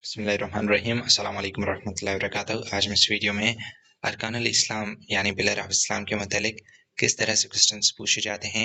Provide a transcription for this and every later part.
बिस्मिल्लाहिर्रहमानिर्रहीम अस्सलाम वालेकुम रहमतुल्लाहि वबरकातुहू। आज मैं इस वीडियो में अरकानुल इस्लाम यानी पिलर ऑफ इस्लाम के मुतालिक किस तरह से क्वेश्चंस पूछे जाते हैं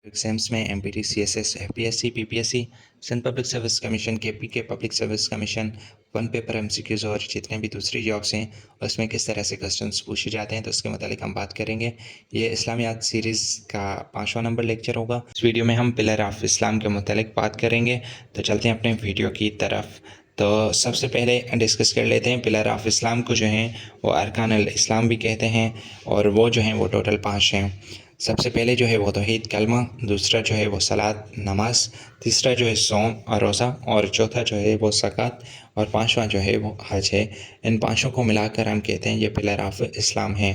एग्जाम्स में MPT, CSS, FPSC, PPSC, Sindh public service commission, KPK public service commission, one paper MCQs और जितने भी दूसरी जॉब्स हैं उसमें किस तरह से क्वेश्चंस पूछे जाते हैं तो उसके मुतालिक हम बात करेंगे। ये इस्लामियात सीरीज़ का 5वां नंबर लेक्चर होगा। इस वीडियो में हम पिलर ऑफ इस्लाम के मुतालिक बात करेंगे। तो चलते हैं अपने वीडियो की तरफ। तो सबसे पहले डिस्कस कर लेते हैं पिलर ऑफ इस्लाम को जो हैं वो अरकानुल इस्लाम भी कहते हैं और वो जो हैं वो टोटल 5 हैं। सबसे पहले जो है वो तौहीद कलमा, दूसरा जो है वो सलात नमाज, तीसरा जो है सौम और रोज़ा और चौथा जो है वो ज़कात और 5वां जो है वो हज है। इन 5 को मिलाकर हम कहते हैं ये पिलर ऑफ इस्लाम है।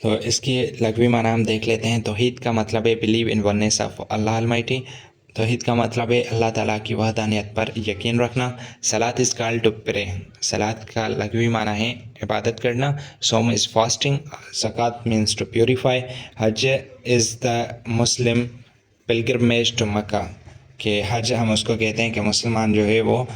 तो इसकी लघवी माना हम देख लेते हैं। तौहीद का मतलब है believe in oneness of Allah Almighty. तौहीद का मतलब है अल्लाह ताला की वहदानियत पर यकीन रखना। सलात इज़ कॉल्ड टू प्रे, सलात का लघवी माना है इबादत करना। सोम इज़ फास्टिंग, ज़कात मीन्स टू प्योरीफाई। हज is the Muslim pilgrimage to Mecca, कि हज हम उसको कहते हैं कि मुसलमान जो है वो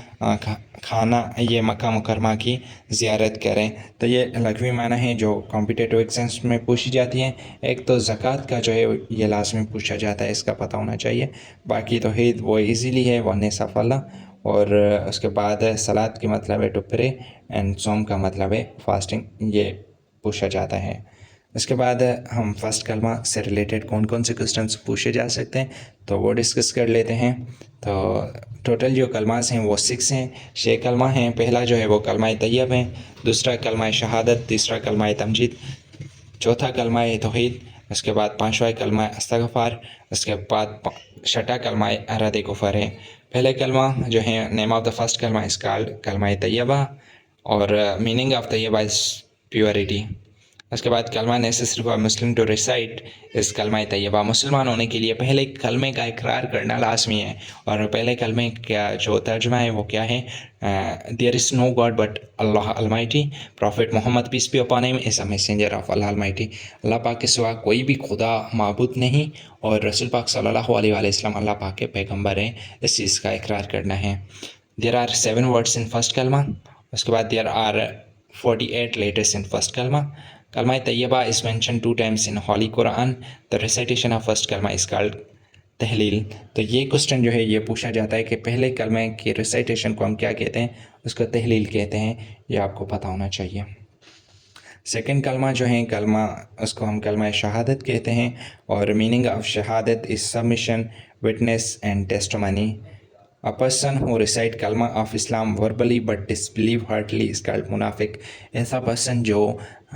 खाना ये मक्का मुकरमा की ज़ियारत करें। तो ये लघवी माना है जो कॉम्पिटिटिव एग्जाम्स में पूछी जाती हैं। एक तो ज़कात का जो है ये लाजमी पूछा जाता है, इसका पता होना चाहिए। बाकी तो है वो इजीली है, वननेस ऑफ अल्लाह। और उसके बाद सलात की मतलब है टू प्रे एंड सोम का मतलब है फास्टिंग, ये पूछा जाता है। उसके बाद हम फर्स्ट कलमा से रिलेटेड कौन कौन से क्वेश्चंस पूछे जा सकते हैं तो वो डिस्कस कर लेते हैं। तो टोटल जो कलमास हैं वो 6 हैं, 6 कलमा हैं। पहला जो है वो कलमा तैयब है, दूसरा कलमा शहादत, तीसरा कलमा तमजीद, चौथा कलमा तौहीद, उसके बाद 5वां कलमा इस्तग़फ़ार, उसके बाद 6ठा कलमा रद्द कुफ़र है। पहले कलमा जो है नेम ऑफ द फर्स्ट कलमा इज़ कॉल्ड कलमा तैयबा और meaning of Tayyiba is purity. उसके बाद कलमा necessary for Muslim to recite इस कलमा तैयबा, मुसलमान होने के लिए पहले कलमे का इकरार करना लाजमी है। और पहले कलमे का जो तर्जुमा है वो क्या है, there is no god but Allah Almighty, prophet Muhammad peace be upon him is a messenger of Allah Almighty, Allah पाक के सिवा कोई भी खुदा माबूद नहीं और रसूल पाक सल्लल्लाहु अलैहि वसल्लम अल्लाह पाक के पैगम्बर हैं, इस चीज़ का इकरार करना है। There are 7 words in first कलमा। उसके बाद there are 48 letters in first कलमा। Kalma Tayyiba is mentioned 2 times in Holy Quran. The recitation of first kalma is called तहलील। तो ये क्वेश्चन जो है ये पूछा जाता है कि पहले कलमे की रिसाइटेशन को हम क्या कहते हैं, उसको तहलील कहते हैं, ये आपको पता होना चाहिए। सेकंड कलमा जो है कलमा, उसको हम कलमा शहादत कहते हैं और मीनिंग ऑफ शहादत is submission, witness and testimony. A person who recite kalma of Islam verbally but disbelieve heartily is called मुनाफिक। ऐसा पर्सन जो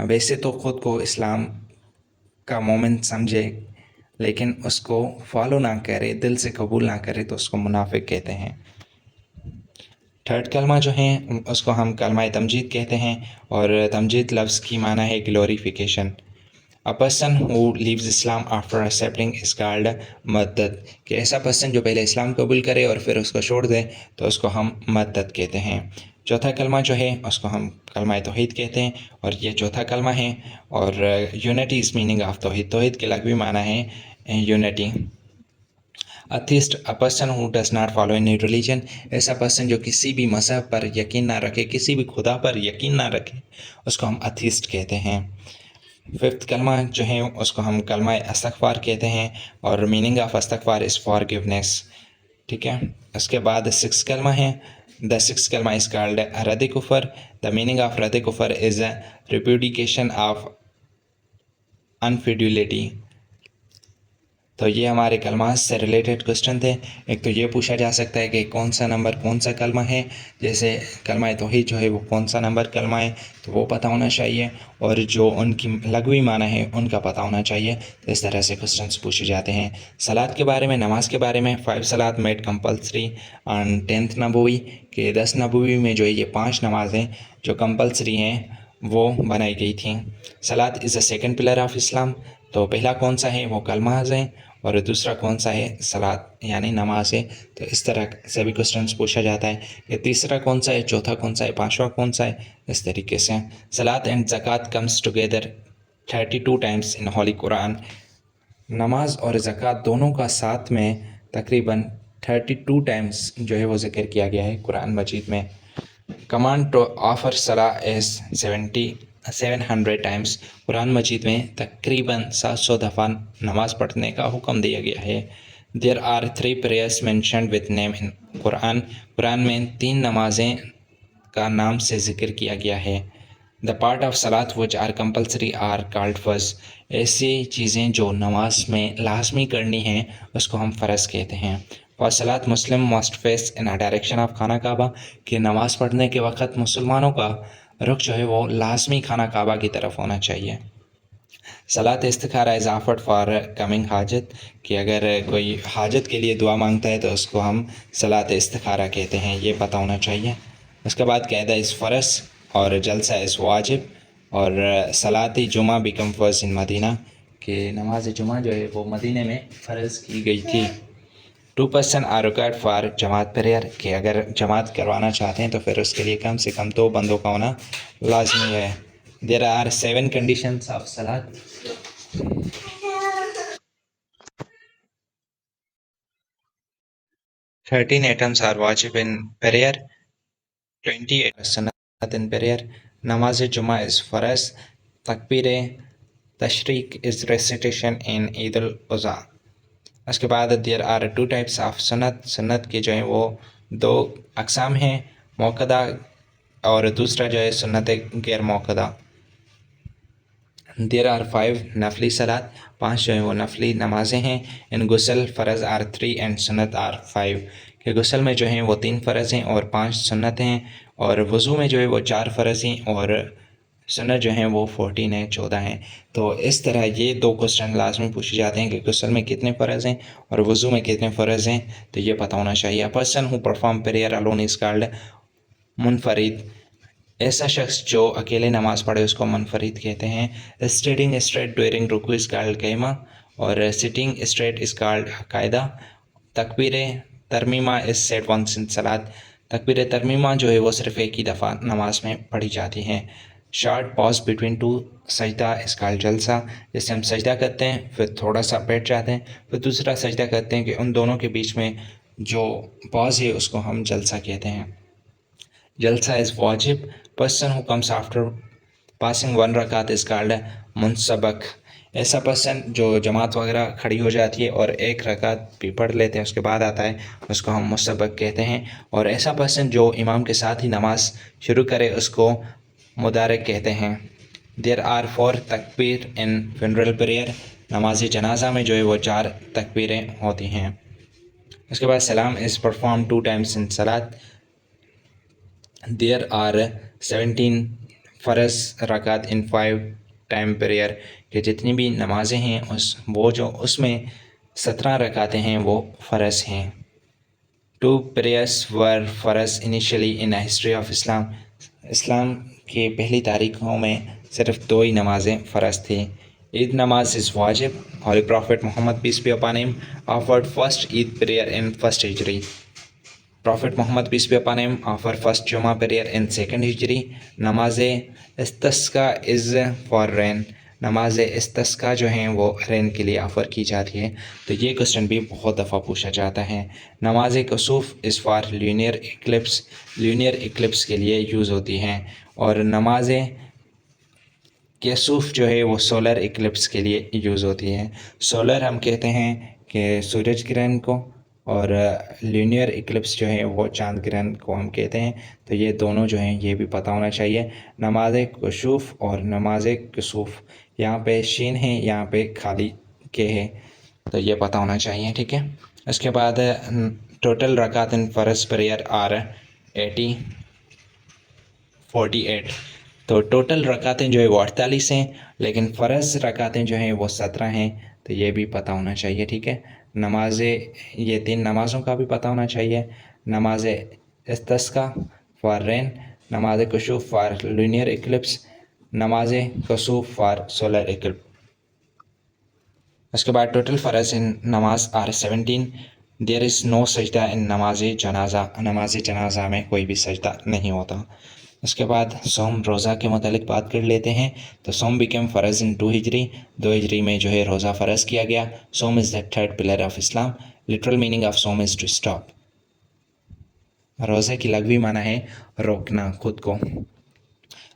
वैसे तो ख़ुद को इस्लाम का मोमिन समझे लेकिन उसको फॉलो ना करे, दिल से कबूल ना करे, तो उसको मुनाफिक कहते हैं। थर्ड कलमा जो है उसको हम कलमा तमजीद कहते हैं और तमजीद लफ्ज़ की माना है glorification. A person who leaves Islam after accepting is called मद्दत, कि ऐसा पर्सन जो पहले इस्लाम कबूल करे और फिर उसको छोड़ दे तो उसको हम मद्दत कहते हैं। चौथा कलमा जो है उसको हम कलमा तौहीद कहते हैं और ये चौथा कलमा है। और यूनिटी इज़ मीनिंग ऑफ तौहीद, तौहीद के लग़वी माना है unity. Atheist, a person who does not follow any religion, ऐसा पर्सन जो किसी भी मज़हब पर यकीन ना रखे, किसी भी खुदा पर यकीन ना रखे, उसको हम अथिस्ट कहते हैं। फिफ्थ कलमा जो है उसको हम कलमा इस्तग़फ़ार कहते हैं और मीनिंग ऑफ इस्तग़फ़ार इज़ फॉरगिवनेस, ठीक है। उसके बाद 6 कलमा है, द 6 कलमा इज़ कॉल्ड रद्द कुफ़र। द मीनिंग ऑफ रद्द कुफ़र इज़ रिप्यूडिकेशन ऑफ अनफिडुलिटी। तो ये हमारे कलमा से रिलेटेड क्वेश्चन थे। एक तो ये पूछा जा सकता है कि कौन सा नंबर कौन सा कलमा है, जैसे कलमा तौहीद जो है वो कौन सा नंबर कलमा है तो वो पता होना चाहिए और जो उनकी लघवी माना है उनका पता होना चाहिए। तो इस तरह से क्वेश्चंस पूछे जाते हैं। सलात के बारे में, नमाज के बारे में, 5 सलात मेड कंपल्सरी ऑन 10th नबवी, के 10 नबवी में जो है ये 5 नमाज़ें जो कंपल्सरी हैं वो बनाई गई थी। सलात is a second pillar of Islam, तो पहला कौन सा है वो कलमाज़ हैं और दूसरा कौन सा है सलात यानी नमाज है। तो इस तरह से भी क्वेश्चंस पूछा जाता है कि तीसरा कौन सा है, चौथा कौन सा है, 5वां कौन सा है, इस तरीके से। सलात एंड ज़कात comes together 32 times in holy Quran, नमाज और ज़कात दोनों का साथ में तकरीबन 32 ٹائمس جو ہے وہ ذکر کیا گیا ہے قرآن مجید میں. کمانڈ ٹو آفر صلاح از 700 ٹائمس. قرآن مجید میں تقریباً 700 دفعہ نماز پڑھنے کا حکم دیا گیا ہے. There are 3 prayers mentioned with name in Quran. Quran میں 3 نمازیں کا نام سے ذکر کیا گیا ہے. The part of salat which are compulsory are called فرض. ایسی چیزیں جو نماز میں لازمی کرنی ہیں اس کو ہم فرض کہتے ہیں. For salat Muslim must face in a direction of خانہ کعبہ, کہ نماز پڑھنے کے وقت مسلمانوں کا رخ جو ہے وہ لازمی خانہ کعبہ کی طرف ہونا چاہیے. صلاۃ استخارہ از آفرڈ فار کمنگ حاجت, کہ اگر کوئی حاجت کے لیے دعا مانگتا ہے تو اس کو ہم صلاۃ استخارہ کہتے ہیں, یہ پتہ ہونا چاہیے. اس کے بعد قاعدہ از فرض اور جلسہ از واجب, اور صلاۃ جمعہ بیکم فرض ان مدینہ, کہ نماز جمعہ جو ہے وہ مدینہ میں فرض کی گئی تھی. 2 person are required for جماعت پریئر, کہ اگر جماعت کروانا چاہتے ہیں تو پھر اس کے لیے کم سے کم 2 بندوں کا ہونا لازمی ہے. There are 7 conditions of salat. Thirteen items are wajib in prayer. 28 are sunnat in prayer. Namaz Jummah is faraz. Takbir tashriq is recitation in Eid al-Adha. اس کے بعد there are 2 types of سنت. سنت کے جو ہیں وہ 2 اقسام ہیں, موقدہ اور دوسرا جو ہے سنت غیر موقدہ. There are 5 نفلی صلات, 5 جو ہیں وہ نفلی نمازیں ہیں. ان غسل فرض are 3 and سنت are 5, کہ غسل میں جو ہیں وہ 3 فرض ہیں اور 5 سنت ہیں, اور وضو میں جو ہے وہ 4 فرض ہیں اور سنت جو ہیں وہ 14 ہیں, 14 ہیں. تو اس طرح یہ 2 کوسچن لازمی پوچھے جاتے ہیں کہ غسل میں کتنے فرض ہیں اور وضو میں کتنے فرض ہیں, تو یہ پتہ ہونا چاہیے. Person who perform prayer alone is called منفرد. ایسا شخص جو اکیلے نماز پڑھے اس کو منفرد کہتے ہیں. اسٹیڈنگ اسٹریٹ ڈیورنگ رکوع از کالڈ قیمہ, اور سٹنگ اسٹریٹ از کالڈ قاعدہ. تکبیر ترمیمہ از سیڈ ونس ان صلاۃ. تکبیر ترمیمہ جو ہے وہ صرف ایک ہی دفعہ نماز میں پڑھی جاتی ہے. شارٹ پاز بٹوین 2 سجدہ اس کالڈ جلسہ. جیسے ہم سجدہ کرتے ہیں پھر تھوڑا سا بیٹھ جاتے ہیں پھر دوسرا سجدہ کرتے ہیں, کہ ان دونوں کے بیچ میں جو پاز ہے اس کو ہم جلسہ کہتے ہیں. جلسہ از واجب. Person who comes after passing 1 رکعت از کالڈ منسبک. ایسا پرسن جو جماعت وغیرہ کھڑی ہو جاتی ہے اور 1 رکعت بھی پڑھ لیتے ہیں اس کے بعد آتا ہے, اس کو ہم مسبک کہتے ہیں. اور ایسا پرسن جو امام کے ساتھ ہی نماز شروع کرے اس کو مدارک کہتے ہیں. دیر آر 4 تکبیر ان فنرل پریئر. نماز جنازہ میں جو ہے وہ 4 تکبیریں ہوتی ہیں. اس کے بعد سلام از پرفارم 2 times ان صلاۃ. دیر آر 17 فرض رکعت ان 5 ٹائم پریئر, کہ جتنی بھی نمازیں ہیں اس میں 17 رکعتیں ہیں وہ فرض ہیں. 2 prayers were فرض انیشلی ان ہسٹری آف اسلام. اسلام کے پہلی تاریخوں میں صرف 2 ہی نمازیں فرض تھیں. عید نماز از واجب. Holy prophet Muhammad peace be upon him offered first عید پریئر ان فرسٹ ہجری. Prophet Muhammad peace be upon him offer first جمعہ پریئر ان سیکنڈ ہجری. نماز استسقا از فار رین. نماز استسقا جو ہیں وہ رین کے لیے آفر کی جاتی ہے. تو یہ کوسچن بھی بہت دفعہ پوچھا جاتا ہے. نماز کسوف is for lunar eclipse. Lunar eclipse کے لیے یوز ہوتی ہیں. اور نماز کسوف جو ہے وہ سولر ایکلپس کے لیے یوز ہوتی ہے. سولر ہم کہتے ہیں کہ سورج گرہن کو, اور لینئر ایکلپس جو ہے وہ چاند گرہن کو ہم کہتے ہیں. تو یہ دونوں جو ہیں یہ بھی پتہ ہونا چاہیے. نماز کسوف اور نماز کسوف, یہاں پہ شین ہے یہاں پہ خالی کے ہے, تو یہ پتہ ہونا چاہیے. ٹھیک ہے. اس کے بعد ٹوٹل رکعت ان فرض پریئر آر 48. تو ٹوٹل رکعتیں جو ہے وہ 48 ہیں, لیکن فرض رکعتیں جو ہیں وہ 17 ہیں. تو یہ بھی پتہ ہونا چاہیے. ٹھیک ہے. یہ 3 نمازوں کا بھی پتہ ہونا چاہیے. نماز استسقا فار رین, نماز کسوف فار لینئر ایکلپس, نماز کسوف فار سولر ایکلپس. اس کے بعد ٹوٹل فرض ان نماز آر 17. دیر از نو سجدہ ان نماز جنازہ. نماز جنازہ میں کوئی بھی سجدہ نہیں ہوتا. اس کے بعد صوم روزہ کے متعلق بات کر لیتے ہیں. تو صوم بیکم فرض ان 2 ہجری. 2 ہجری میں جو ہے روزہ فرض کیا گیا. صوم از دا 3rd pillar of Islam. Literal meaning of sawm is to stop. रोज़े की लघवी माना है रोकना खुद को.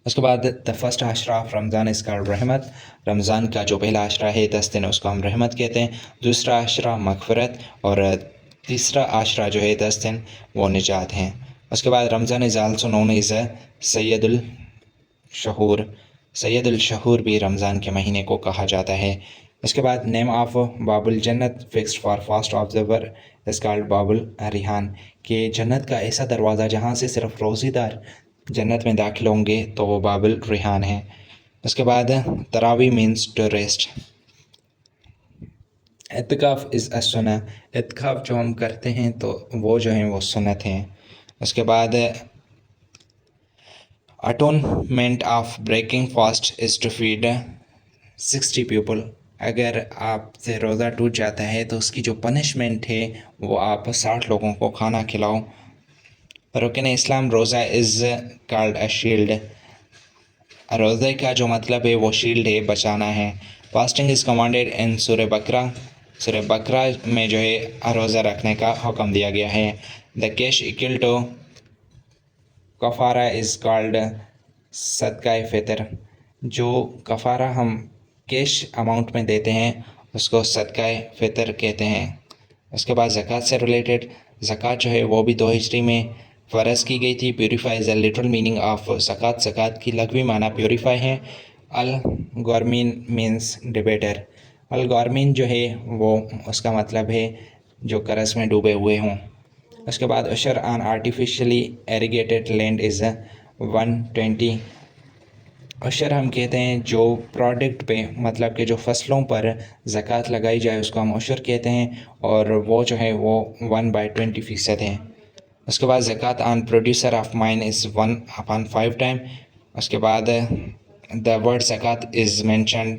उसके बाद द फर्स्ट आशरा ऑफ रमज़ान इस कॉल्ड रहमत. रमज़ान का जो पहला आशरा है 10 दिन उसको हम रहमत कहते हैं. दूसरा आशरा मगफरत और तीसरा आशरा जो है 10 दिन वो निजात हैं. उसके बाद रमज़ान इज़ आल्सो नोन एज सैयदुल शहूर. सैयदुल शहूर भी रमज़ान के महीने को कहा जाता है. उसके बाद नेम ऑफ बाबुल जन्नत fixed for fast observer is called बाबुल रिहान. कि जन्नत का ऐसा दरवाज़ा जहाँ से सिर्फ रोज़ीदार जन्नत में दाखिल होंगे तो वो बाबुल रिहान है. उसके बाद तरावी मीन्स टू रेस्ट. इत्काफ़ इज़ अ सुन्नह. इत्काफ़ जो हम करते हैं तो वो जो हैं वो सुन्नत हैं. उसके बाद atonement of breaking fast is to feed 60 people. अगर आपसे रोज़ा टूट जाता है तो उसकी जो पनिशमेंट है वो आप 60 लोगों को खाना खिलाओ. रुकन इस्लाम रोज़ा इज़ कॉल्ड अ शील्ड. रोज़े का जो मतलब है वो शील्ड है, बचाना है. फास्टिंग इज़ कमांडेड इन सूरह बकरा. सूरह बकरा में जो है रोज़ा रखने का हुक्म दिया गया है. द कैश इक्वल टू कफ़ारा इज़ कॉल्ड सदका फ़ितर. जो कफ़ारा हम कैश अमाउंट में देते हैं उसको सदका फ़ितर कहते हैं. उसके बाद ज़कात से रिलेटेड, ज़कात जो है वो भी 2 हिजरी में फ़र्ज़ की गई थी. Purify is the literal meaning of ज़कात. ज़कात की लघवी माना प्योरीफाई है. अल गौरमीन मीन्स डिबेटर. अल गौरमीन जो है वो उसका मतलब है जो कर्ज़ में डूबे हुए हों. उसके बाद अशर ऑन आर्टिफिशियली एरीगेटेड लैंड इज़ 120. अशर हम कहते हैं जो प्रोडक्ट पे मतलब कि जो फसलों पर ज़कात लगाई जाए उसको हम अशर कहते हैं और वो जो है वो 1/20% है. उसके बाद ज़कात on producer of mine is 1/5 time. उसके बाद द वर्ड ज़कात is mention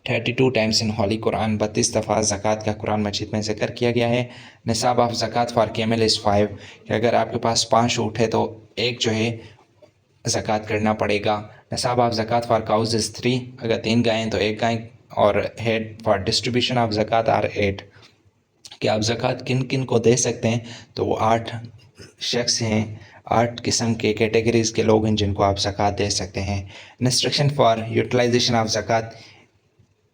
32 times in holy Quran. 32 दफ़ा ज़कात का कुरान मजीद में ज़िक्र किया गया है. निसाब ऑफ ज़कात फॉर कैमल इज़ 5. कि अगर आपके पास 5 ऊँट है तो एक जो है ज़कात करना पड़ेगा. निसाब ऑफ ज़कात फॉर काउज इज़ 3. अगर 3 गायें तो 1 गाय. और हेड फॉर डिस्ट्रीब्यूशन ऑफ ज़कात आर 8. कि आप ज़कात किन किन को दे सकते हैं तो वो 8 शख्स हैं, 8 किस्म के कैटेगरीज़ के लोग हैं जिनको आप ज़कात दे सकते हैं. इंस्ट्रक्शन फॉर यूटिलाइजेशन ऑफ ज़कात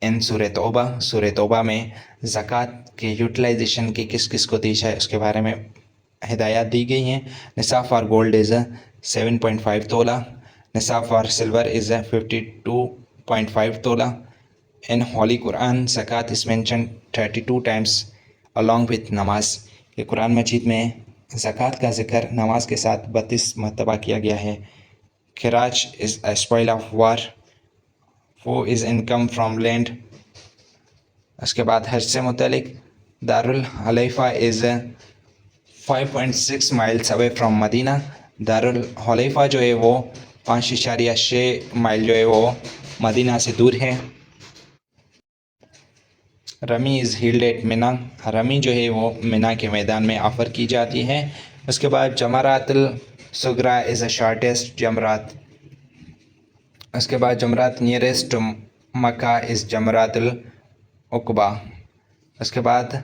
इन सूरह तौबा. सूरह तौबा में ज़कात के यूटिलाइजेशन की किस किस को दी जाए उसके बारे में हिदायत दी गई हैं. निसाब फॉर गोल्ड इज़ 7.5 तोला. निसाब फॉर सिल्वर इज़ 52.5 तोला. इन होली कुरान ज़कात is mention 32 times along with नमाज. कि कुरान मजीद में ज़कात का ज़िक्र नमाज के साथ 32 मरतबा किया गया है. खिराज is a spoil of war. वो इज़ इनकम फ्राम लैंड. उसके बाद हज से मुतलिक दारुल हलैफा is 5.6 miles away from Medina. दारुल हलैफा जो है वो 5.6 माइल जो है वो मदीना से दूर है. रमी इज़ हील्ड एट मिना. रमी जो है वो मिना के मैदान में ऑफ़र की जाती है. उसके बाद जमरातुल सुगरा इज़ अ शॉर्टेस्ट जमरात. उसके बाद जमरात नियरेस्ट टू मक्का इज़ जमरातुल उक़बा. उसके बाद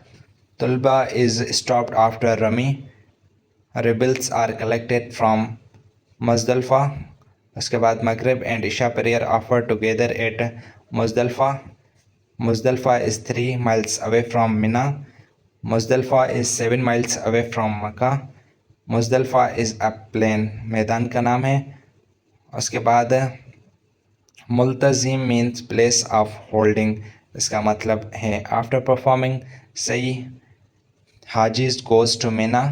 तुलबा इज़ स्टॉप्ड आफ्टर रमी. रिबल्स आर कलेक्टेड फ्राम मुज़दलिफ़ा. उसके बाद मगरिब एंड इशा प्रेयर ऑफर टुगेदर एट मुज़दलिफ़ा. मुज़दलिफ़ा is 3 miles away from Mina. मुज़दलिफ़ा is 7 miles away from Mecca. मुज़दलिफ़ा इज़ अ प्लेन, मैदान का नाम है. उसके बाद मुल्तज़िम मीन्स प्लेस ऑफ होल्डिंग. इसका मतलब है आफ्टर परफॉर्मिंग सही हाजिज गोज़ टू मिना.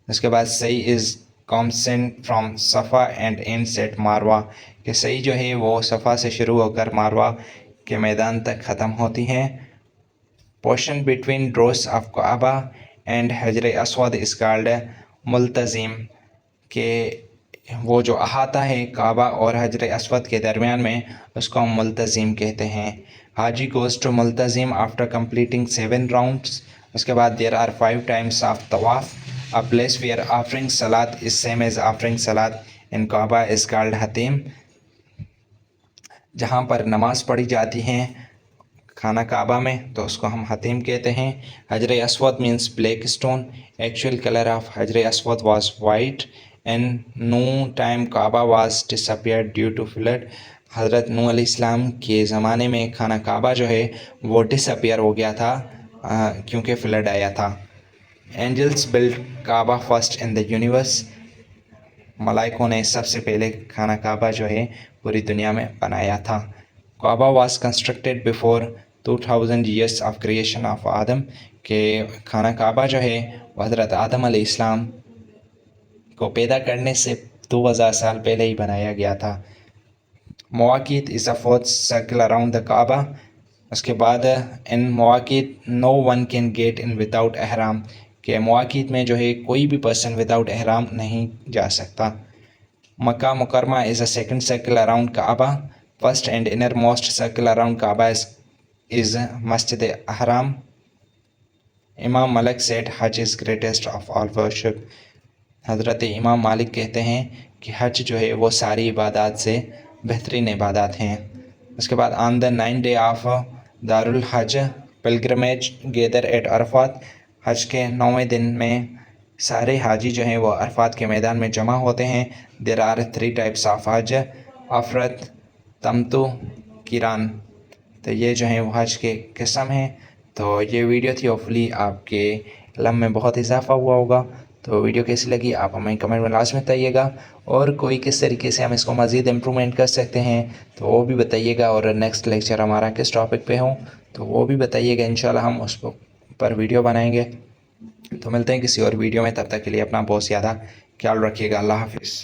उसके बाद सही इज़ कॉम्सेंट फ्राम सफ़ा एंड एंड्स एट मारवा. कि सही जो है वो सफ़ा से शुरू होकर मारवा के मैदान तक ख़त्म होती हैं. Portion between doors of Kaaba and Hajar Aswad is called मुल्तज़िम. के वो जो अहाता है काबा और हजर अस्वद के दरमियान में उसको हम मुल्तज़िम कहते हैं. हाजी गोज़ टू मुल्तज़िम आफ्टर कंप्लीटिंग 7 राउंड्स. उसके बाद देयर आर 5 टाइम्स ऑफ तवाफ़. अ प्लेस वेयर ऑफरिंग सलात इज सेम एज ऑफरिंग सलात इन काबा इज़ कॉल्ड हतीम. जहाँ पर नमाज़ पढ़ी जाती हैं خانہ کعبہ میں تو اس کو ہم حتیم کہتے ہیں. حجر اسود means black stone. Actual color of حجر اسود was white and no time Kaaba was disappeared due to flood. حضرت نوح علیہ السلام کے زمانے میں خانہ کعبہ جو ہے وہ ڈس اپیئر ہو گیا تھا کیونکہ فلڈ آیا تھا. Angels build Kaaba first in the universe. ملائکوں نے سب سے پہلے خانہ کعبہ جو ہے پوری دنیا میں بنایا تھا. Kaaba was constructed before 2000 years of creation of Adam. کہ خانہ کعبہ جو ہے وہ حضرت آدم علیہ السلام کو پیدا کرنے سے 2000 سال پہلے ہی بنایا گیا تھا. مواقیت is a fourth circle around the Kaaba. اس کے بعد ان مواقیت no one can get in without احرام. کہ مواقیت میں جو ہے کوئی بھی پرسن وداؤٹ احرام نہیں جا سکتا. Makkah Mukarramah is a second circle around Kaaba. First and inner most circle around Kaaba is مسجد احرام. Imam Malik said Hajj is greatest of all worship. حضرت امام مالک کہتے ہیں کہ حج جو ہے وہ ساری عبادات سے بہترین عبادات ہیں. اس کے بعد آن دا 9th day آف دار الحج پلگرمیج گیدر ایٹ عرفات. حج کے 9ویں دن میں سارے حاجی جو ہیں وہ عرفات کے میدان میں جمع ہوتے ہیں. دیر آر 3 types آف حج: افرت، تمتو، قران. تو یہ جو ہیں وہ حج کے قسم ہیں. تو یہ ویڈیو تھی، ہوپفلی آپ کے علم میں بہت اضافہ ہوا ہوگا. تو ویڈیو کیسی لگی آپ ہمیں کمنٹ میں لازمی بتائیے گا، اور کوئی کس طریقے سے ہم اس کو مزید امپرومنٹ کر سکتے ہیں تو وہ بھی بتائیے گا، اور نیکسٹ لیکچر ہمارا کس ٹاپک پہ ہوں تو وہ بھی بتائیے گا. انشاءاللہ ہم اس پر ویڈیو بنائیں گے. تو ملتے ہیں کسی اور ویڈیو میں، تب تک کے لیے اپنا بہت زیادہ خیال رکھیے گا. اللہ حافظ.